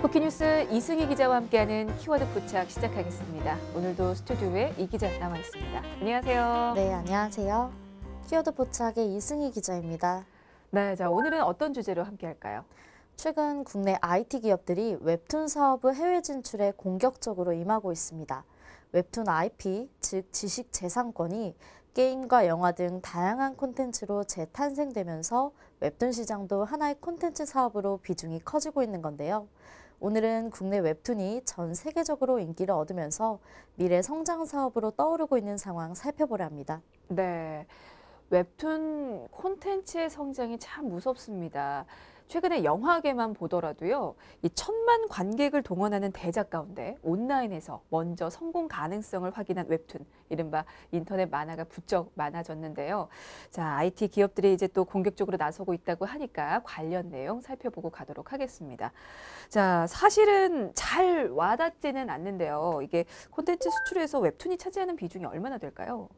쿠키뉴스 이승희 기자와 함께하는 키워드 포착 시작하겠습니다. 오늘도 스튜디오에 이 기자 나와 있습니다. 안녕하세요. 네, 안녕하세요. 키워드 포착의 이승희 기자입니다. 네, 자 오늘은 어떤 주제로 함께할까요? 최근 국내 IT 기업들이 웹툰 사업의 해외 진출에 공격적으로 임하고 있습니다. 웹툰 IP, 즉 지식 재산권이 게임과 영화 등 다양한 콘텐츠로 재탄생되면서 웹툰 시장도 하나의 콘텐츠 사업으로 비중이 커지고 있는 건데요. 오늘은 국내 웹툰이 전 세계적으로 인기를 얻으면서 미래 성장 사업으로 떠오르고 있는 상황 살펴보려 합니다. 네, 웹툰 콘텐츠의 성장이 참 무섭습니다. 최근에 영화계만 보더라도요, 이 1,000만 관객을 동원하는 대작 가운데 온라인에서 먼저 성공 가능성을 확인한 웹툰, 이른바 인터넷 만화가 부쩍 많아졌는데요. 자, IT 기업들이 이제 또 공격적으로 나서고 있다고 하니까 관련 내용 살펴보고 가도록 하겠습니다. 자, 사실은 잘 와닿지는 않는데요. 이게 콘텐츠 수출에서 웹툰이 차지하는 비중이 얼마나 될까요?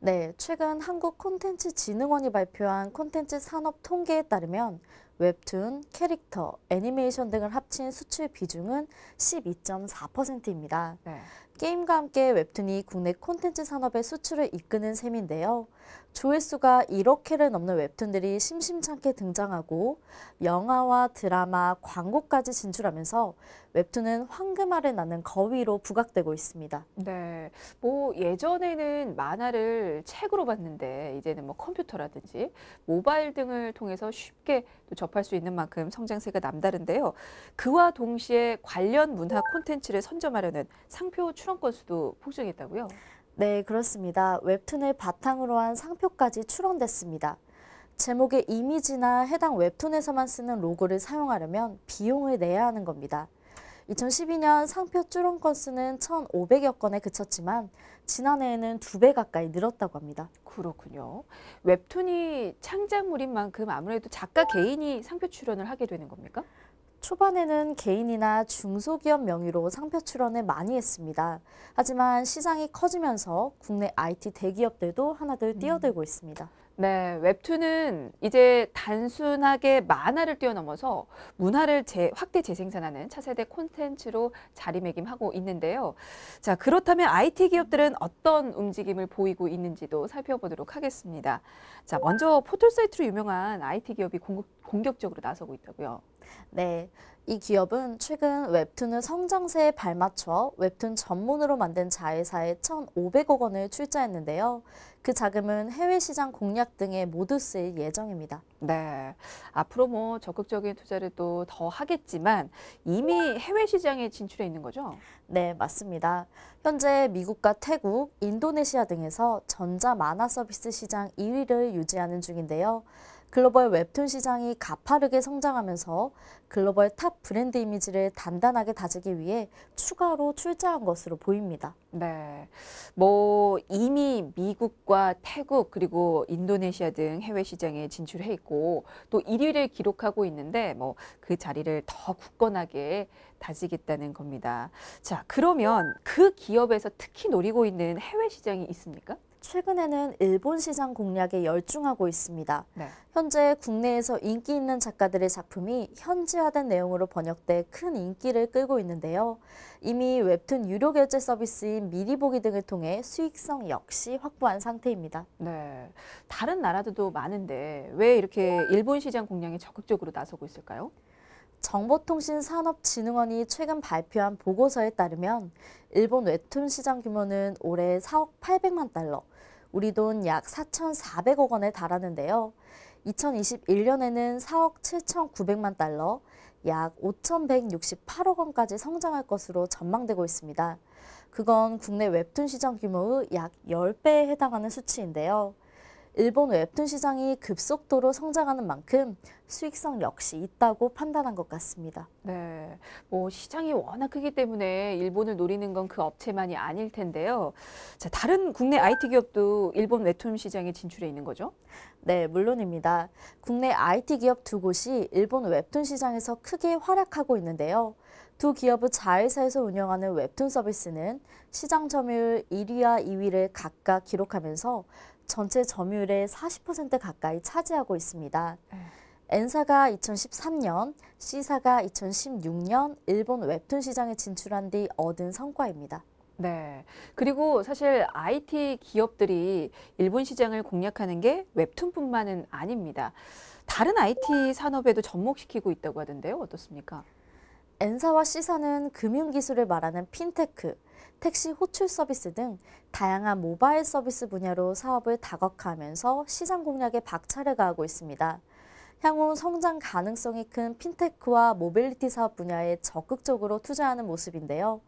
네, 최근 한국콘텐츠진흥원이 발표한 콘텐츠 산업 통계에 따르면 웹툰, 캐릭터, 애니메이션 등을 합친 수출 비중은 12.4%입니다. 네. 게임과 함께 웹툰이 국내 콘텐츠 산업의 수출을 이끄는 셈인데요. 조회수가 1억 회를 넘는 웹툰들이 심심찮게 등장하고 영화와 드라마, 광고까지 진출하면서 웹툰은 황금알을 낳는 거위로 부각되고 있습니다. 네, 뭐 예전에는 만화를 책으로 봤는데 이제는 뭐 컴퓨터라든지 모바일 등을 통해서 쉽게 또 접할 수 있는 만큼 성장세가 남다른데요. 그와 동시에 관련 문화 콘텐츠를 선점하려는 상표 출원 건수도 폭증했다고요? 네, 그렇습니다. 웹툰을 바탕으로 한 상표까지 출원됐습니다. 제목의 이미지나 해당 웹툰에서만 쓰는 로고를 사용하려면 비용을 내야 하는 겁니다. 2012년 상표 출원 건수는 1,500여 건에 그쳤지만 지난해에는 2배 가까이 늘었다고 합니다. 그렇군요. 웹툰이 창작물인 만큼 아무래도 작가 개인이 상표 출원을 하게 되는 겁니까? 초반에는 개인이나 중소기업 명의로 상표 출원을 많이 했습니다. 하지만 시장이 커지면서 국내 IT 대기업들도 하나둘 뛰어들고 있습니다. 네, 웹툰은 이제 단순하게 만화를 뛰어넘어서 문화를 확대 재생산하는 차세대 콘텐츠로 자리매김하고 있는데요. 자, 그렇다면 IT 기업들은 어떤 움직임을 보이고 있는지도 살펴보도록 하겠습니다. 자, 먼저 포털사이트로 유명한 IT 기업이 공격적으로 나서고 있다고요. 네, 이 기업은 최근 웹툰의 성장세에 발맞춰 웹툰 전문으로 만든 자회사에 1,500억 원을 출자했는데요. 그 자금은 해외 시장 공략 등에 모두 쓰일 예정입니다. 네, 앞으로 뭐 적극적인 투자를 또 더 하겠지만 이미 해외 시장에 진출해 있는 거죠? 네, 맞습니다. 현재 미국과 태국, 인도네시아 등에서 전자 만화 서비스 시장 2위를 유지하는 중인데요. 글로벌 웹툰 시장이 가파르게 성장하면서 글로벌 탑 브랜드 이미지를 단단하게 다지기 위해 추가로 출자한 것으로 보입니다. 네, 뭐 이미 미국과 태국 그리고 인도네시아 등 해외 시장에 진출해 있고 또 1위를 기록하고 있는데 뭐 그 자리를 더 굳건하게 다지겠다는 겁니다. 자, 그러면 그 기업에서 특히 노리고 있는 해외 시장이 있습니까? 최근에는 일본 시장 공략에 열중하고 있습니다. 네. 현재 국내에서 인기 있는 작가들의 작품이 현지화된 내용으로 번역돼 큰 인기를 끌고 있는데요. 이미 웹툰 유료 결제 서비스인 미리보기 등을 통해 수익성 역시 확보한 상태입니다. 네, 다른 나라들도 많은데 왜 이렇게 일본 시장 공략에 적극적으로 나서고 있을까요? 정보통신산업진흥원이 최근 발표한 보고서에 따르면 일본 웹툰 시장 규모는 올해 4억 800만 달러, 우리 돈 약 4,400억 원에 달하는데요. 2021년에는 4억 7,900만 달러, 약 5,168억 원까지 성장할 것으로 전망되고 있습니다. 그건 국내 웹툰 시장 규모의 약 10배에 해당하는 수치인데요. 일본 웹툰 시장이 급속도로 성장하는 만큼 수익성 역시 있다고 판단한 것 같습니다. 네, 뭐 시장이 워낙 크기 때문에 일본을 노리는 건 그 업체만이 아닐 텐데요. 자, 다른 국내 IT 기업도 일본 웹툰 시장에 진출해 있는 거죠? 네, 물론입니다. 국내 IT 기업 두 곳이 일본 웹툰 시장에서 크게 활약하고 있는데요. 두 기업의 자회사에서 운영하는 웹툰 서비스는 시장 점유율 1위와 2위를 각각 기록하면서 전체 점유율의 40% 가까이 차지하고 있습니다. N사가 2013년, C사가 2016년 일본 웹툰 시장에 진출한 뒤 얻은 성과입니다. 네. 그리고 사실 IT 기업들이 일본 시장을 공략하는 게 웹툰뿐만은 아닙니다. 다른 IT 산업에도 접목시키고 있다고 하던데요. 어떻습니까? N사와 C사는 금융기술을 말하는 핀테크, 택시 호출 서비스 등 다양한 모바일 서비스 분야로 사업을 다각화하면서 시장 공략에 박차를 가하고 있습니다. 향후 성장 가능성이 큰 핀테크와 모빌리티 사업 분야에 적극적으로 투자하는 모습인데요.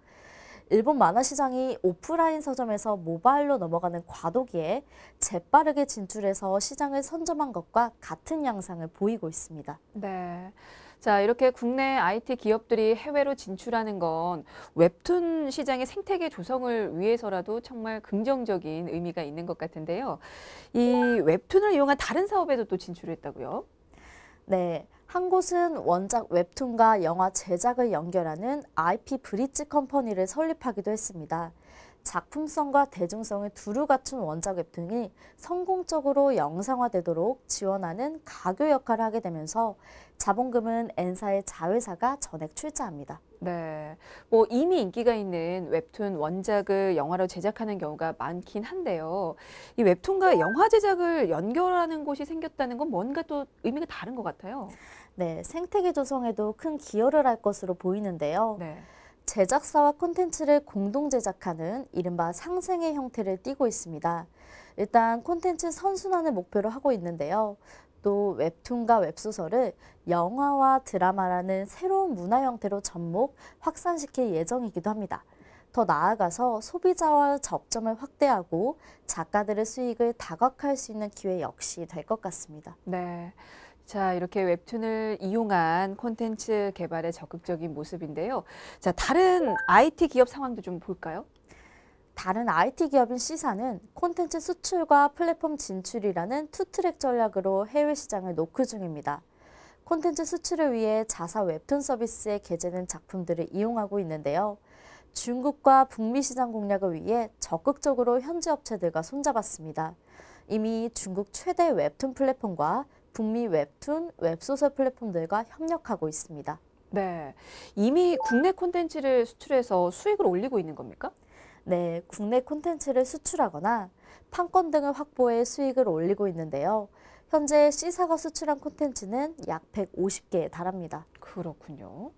일본 만화 시장이 오프라인 서점에서 모바일로 넘어가는 과도기에 재빠르게 진출해서 시장을 선점한 것과 같은 양상을 보이고 있습니다. 네. 자, 이렇게 국내 IT 기업들이 해외로 진출하는 건 웹툰 시장의 생태계 조성을 위해서라도 정말 긍정적인 의미가 있는 것 같은데요. 이 웹툰을 이용한 다른 사업에도 또 진출했다고요? 네, 한 곳은 원작 웹툰과 영화 제작을 연결하는 IP 브릿지 컴퍼니를 설립하기도 했습니다. 작품성과 대중성을 두루 갖춘 원작 웹툰이 성공적으로 영상화되도록 지원하는 가교 역할을 하게 되면서 자본금은 N사의 자회사가 전액 출자합니다. 네. 뭐 이미 인기가 있는 웹툰 원작을 영화로 제작하는 경우가 많긴 한데요. 이 웹툰과 영화 제작을 연결하는 곳이 생겼다는 건 뭔가 또 의미가 다른 것 같아요. 네, 생태계 조성에도 큰 기여를 할 것으로 보이는데요. 네. 제작사와 콘텐츠를 공동 제작하는 이른바 상생의 형태를 띠고 있습니다. 일단 콘텐츠 선순환을 목표로 하고 있는데요. 또 웹툰과 웹소설을 영화와 드라마라는 새로운 문화 형태로 접목, 확산시킬 예정이기도 합니다. 더 나아가서 소비자와 접점을 확대하고 작가들의 수익을 다각화할 수 있는 기회 역시 될 것 같습니다. 네. 자, 이렇게 웹툰을 이용한 콘텐츠 개발에 적극적인 모습인데요. 자, 다른 IT 기업 상황도 좀 볼까요? 다른 IT 기업인 C사는 콘텐츠 수출과 플랫폼 진출이라는 투트랙 전략으로 해외 시장을 노크 중입니다. 콘텐츠 수출을 위해 자사 웹툰 서비스에 게재된 작품들을 이용하고 있는데요. 중국과 북미 시장 공략을 위해 적극적으로 현지 업체들과 손잡았습니다. 이미 중국 최대 웹툰 플랫폼과 북미 웹툰, 웹소설 플랫폼들과 협력하고 있습니다. 네. 이미 국내 콘텐츠를 수출해서 수익을 올리고 있는 겁니까? 네, 국내 콘텐츠를 수출하거나 판권 등을 확보해 수익을 올리고 있는데요. 현재 C사가 수출한 콘텐츠는 약 150개에 달합니다. 그렇군요.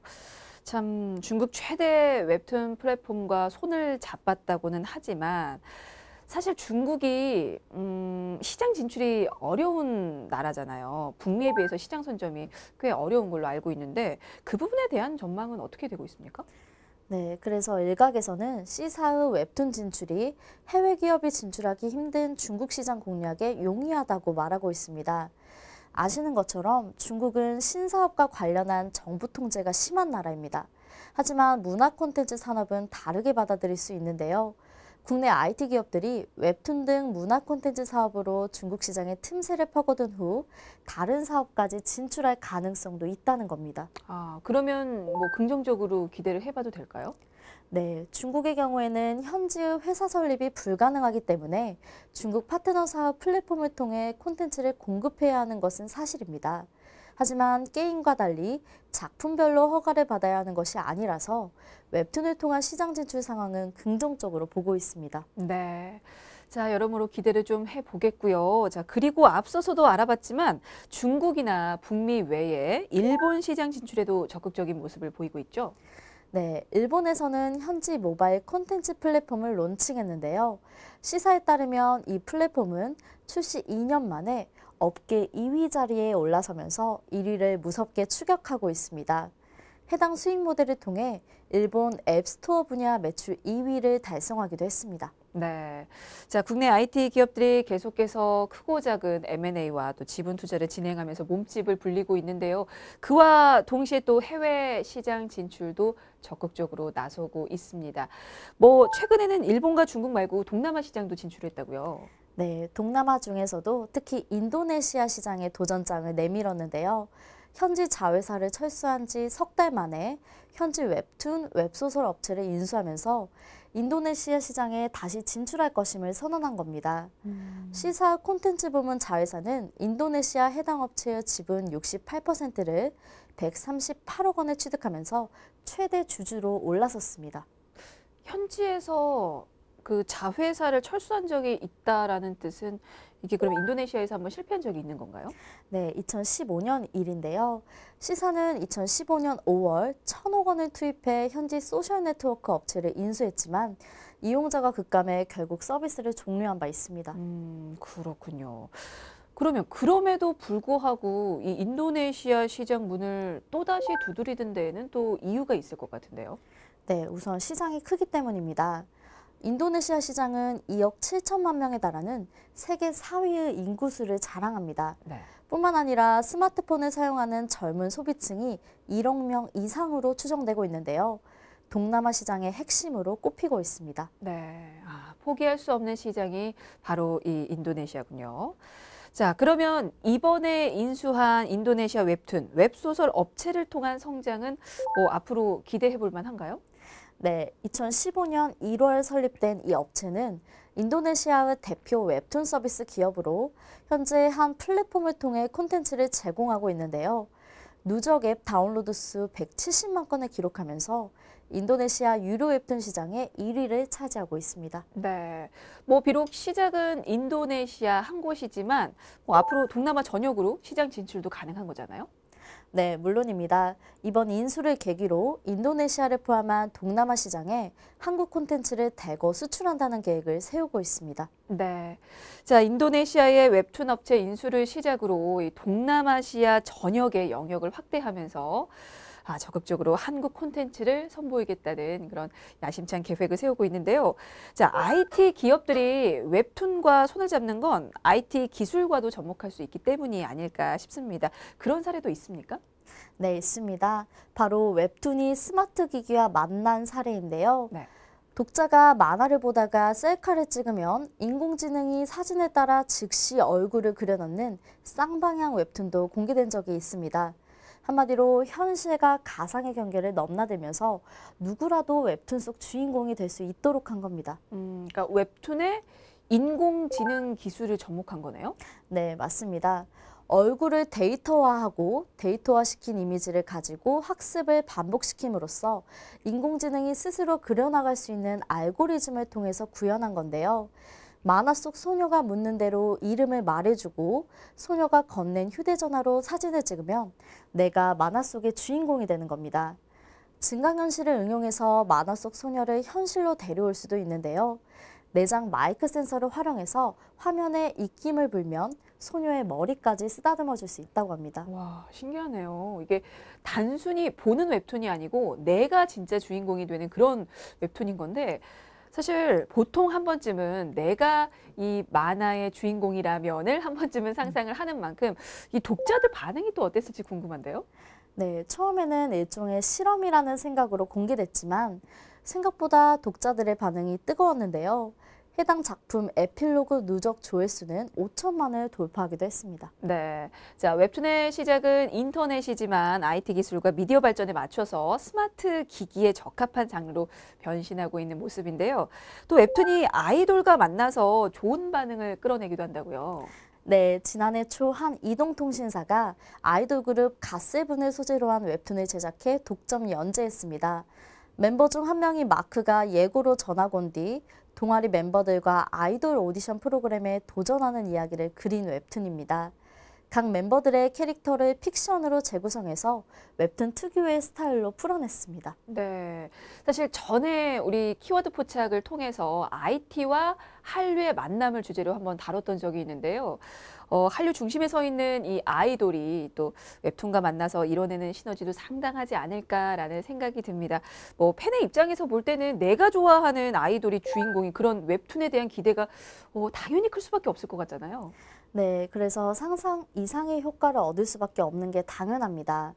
참 중국 최대 웹툰 플랫폼과 손을 잡았다고는 하지만 사실 중국이 시장 진출이 어려운 나라잖아요. 북미에 비해서 시장 선점이 꽤 어려운 걸로 알고 있는데 그 부분에 대한 전망은 어떻게 되고 있습니까? 네, 그래서 일각에서는 C사의 웹툰 진출이 해외 기업이 진출하기 힘든 중국 시장 공략에 용이하다고 말하고 있습니다. 아시는 것처럼 중국은 신사업과 관련한 정부 통제가 심한 나라입니다. 하지만 문화 콘텐츠 산업은 다르게 받아들일 수 있는데요. 국내 IT 기업들이 웹툰 등 문화 콘텐츠 사업으로 중국 시장에 틈새를 파고든 후 다른 사업까지 진출할 가능성도 있다는 겁니다. 아, 그러면 뭐 긍정적으로 기대를 해봐도 될까요? 네, 중국의 경우에는 현지의 회사 설립이 불가능하기 때문에 중국 파트너 사업 플랫폼을 통해 콘텐츠를 공급해야 하는 것은 사실입니다. 하지만 게임과 달리 작품별로 허가를 받아야 하는 것이 아니라서 웹툰을 통한 시장 진출 상황은 긍정적으로 보고 있습니다. 네. 자, 여러모로 기대를 좀 해보겠고요. 자, 그리고 앞서서도 알아봤지만 중국이나 북미 외에 일본 시장 진출에도 적극적인 모습을 보이고 있죠. 네, 일본에서는 현지 모바일 콘텐츠 플랫폼을 론칭했는데요. 시사에 따르면 이 플랫폼은 출시 2년 만에 업계 2위 자리에 올라서면서 1위를 무섭게 추격하고 있습니다. 해당 수익 모델을 통해 일본 앱스토어 분야 매출 2위를 달성하기도 했습니다. 네. 자, 국내 IT 기업들이 계속해서 크고 작은 M&A와 또 지분 투자를 진행하면서 몸집을 불리고 있는데요. 그와 동시에 또 해외 시장 진출도 적극적으로 나서고 있습니다. 뭐 최근에는 일본과 중국 말고 동남아 시장도 진출했다고요. 네, 동남아 중에서도 특히 인도네시아 시장에 도전장을 내밀었는데요. 현지 자회사를 철수한 지 석 달 만에 현지 웹툰, 웹소설 업체를 인수하면서 인도네시아 시장에 다시 진출할 것임을 선언한 겁니다. 시사 콘텐츠 부문 자회사는 인도네시아 해당 업체의 지분 68%를 138억 원에 취득하면서 최대 주주로 올라섰습니다. 현지에서 그 자회사를 철수한 적이 있다라는 뜻은 이게 그럼 인도네시아에서 한번 실패한 적이 있는 건가요? 네, 2015년 일인데요. 시사는 2015년 5월 1,000억 원을 투입해 현지 소셜 네트워크 업체를 인수했지만 이용자가 급감해 결국 서비스를 종료한 바 있습니다. 그렇군요. 그러면 그럼에도 불구하고 이 인도네시아 시장 문을 또다시 두드리던 데에는 또 이유가 있을 것 같은데요. 네, 우선 시장이 크기 때문입니다. 인도네시아 시장은 2억 7천만 명에 달하는 세계 4위의 인구수를 자랑합니다. 네. 뿐만 아니라 스마트폰을 사용하는 젊은 소비층이 1억 명 이상으로 추정되고 있는데요. 동남아 시장의 핵심으로 꼽히고 있습니다. 네. 포기할 수 없는 시장이 바로 이 인도네시아군요. 자, 그러면 이번에 인수한 인도네시아 웹툰, 웹소설 업체를 통한 성장은 앞으로 기대해 볼 만한가요? 네, 2015년 1월 설립된 이 업체는 인도네시아의 대표 웹툰 서비스 기업으로 현재 한 플랫폼을 통해 콘텐츠를 제공하고 있는데요. 누적 앱 다운로드 수 170만 건을 기록하면서 인도네시아 유료 웹툰 시장의 1위를 차지하고 있습니다. 네. 비록 시작은 인도네시아 한 곳이지만 앞으로 동남아 전역으로 시장 진출도 가능한 거잖아요. 네, 물론입니다. 이번 인수를 계기로 인도네시아를 포함한 동남아 시장에 한국 콘텐츠를 대거 수출한다는 계획을 세우고 있습니다. 네. 자, 인도네시아의 웹툰 업체 인수를 시작으로 이 동남아시아 전역의 영역을 확대하면서 적극적으로 한국 콘텐츠를 선보이겠다는 그런 야심찬 계획을 세우고 있는데요. 자, IT 기업들이 웹툰과 손을 잡는 건 IT 기술과도 접목할 수 있기 때문이 아닐까 싶습니다. 그런 사례도 있습니까? 네, 있습니다. 바로 웹툰이 스마트 기기와 만난 사례인데요. 네. 독자가 만화를 보다가 셀카를 찍으면 인공지능이 사진에 따라 즉시 얼굴을 그려넣는 쌍방향 웹툰도 공개된 적이 있습니다. 한마디로 현실과 가상의 경계를 넘나들면서 누구라도 웹툰 속 주인공이 될 수 있도록 한 겁니다. 그러니까 웹툰에 인공지능 기술을 접목한 거네요? 네, 맞습니다. 얼굴을 데이터화하고 데이터화시킨 이미지를 가지고 학습을 반복시킴으로써 인공지능이 스스로 그려나갈 수 있는 알고리즘을 통해서 구현한 건데요. 만화 속 소녀가 묻는 대로 이름을 말해주고 소녀가 건넨 휴대전화로 사진을 찍으면 내가 만화 속의 주인공이 되는 겁니다. 증강현실을 응용해서 만화 속 소녀를 현실로 데려올 수도 있는데요. 내장 마이크 센서를 활용해서 화면에 입김을 불면 소녀의 머리까지 쓰다듬어 줄 수 있다고 합니다. 와, 신기하네요. 이게 단순히 보는 웹툰이 아니고 내가 진짜 주인공이 되는 그런 웹툰인 건데 사실 보통 한 번쯤은 내가 이 만화의 주인공이라면을 한 번쯤은 상상을 하는 만큼 이 독자들 반응이 또 어땠을지 궁금한데요. 네, 처음에는 일종의 실험이라는 생각으로 공개됐지만 생각보다 독자들의 반응이 뜨거웠는데요. 해당 작품 에필로그 누적 조회수는 5천만을 돌파하기도 했습니다. 네. 자, 웹툰의 시작은 인터넷이지만 IT 기술과 미디어 발전에 맞춰서 스마트 기기에 적합한 장르로 변신하고 있는 모습인데요. 또 웹툰이 아이돌과 만나서 좋은 반응을 끌어내기도 한다고요. 네, 지난해 초 한 이동통신사가 아이돌 그룹 갓세븐을 소재로 한 웹툰을 제작해 독점 연재했습니다. 멤버 중 한 명이 마크가 예고로 전학 온 뒤 동아리 멤버들과 아이돌 오디션 프로그램에 도전하는 이야기를 그린 웹툰입니다. 각 멤버들의 캐릭터를 픽션으로 재구성해서 웹툰 특유의 스타일로 풀어냈습니다. 네. 사실 전에 우리 키워드 포착을 통해서 IT와 한류의 만남을 주제로 한번 다뤘던 적이 있는데요. 한류 중심에 서 있는 이 아이돌이 또 웹툰과 만나서 이뤄내는 시너지도 상당하지 않을까라는 생각이 듭니다. 팬의 입장에서 볼 때는 내가 좋아하는 아이돌이 주인공인 그런 웹툰에 대한 기대가 당연히 클 수밖에 없을 것 같잖아요. 네, 그래서 상상 이상의 효과를 얻을 수밖에 없는 게 당연합니다.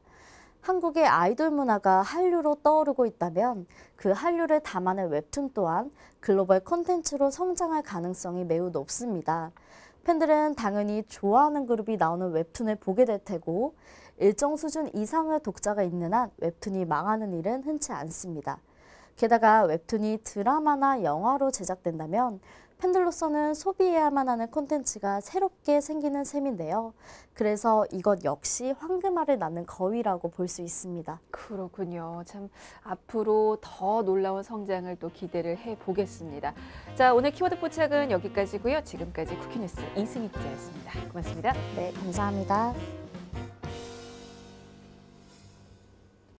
한국의 아이돌 문화가 한류로 떠오르고 있다면 그 한류를 담아낸 웹툰 또한 글로벌 콘텐츠로 성장할 가능성이 매우 높습니다. 팬들은 당연히 좋아하는 그룹이 나오는 웹툰을 보게 될 테고 일정 수준 이상의 독자가 있는 한 웹툰이 망하는 일은 흔치 않습니다. 게다가 웹툰이 드라마나 영화로 제작된다면 팬들로서는 소비해야만 하는 콘텐츠가 새롭게 생기는 셈인데요. 그래서 이것 역시 황금알을 낳는 거위라고 볼 수 있습니다. 그렇군요. 참 앞으로 더 놀라운 성장을 또 기대를 해보겠습니다. 자, 오늘 키워드 포착은 여기까지고요. 지금까지 쿠키뉴스 이승희 기자였습니다. 고맙습니다. 네, 감사합니다.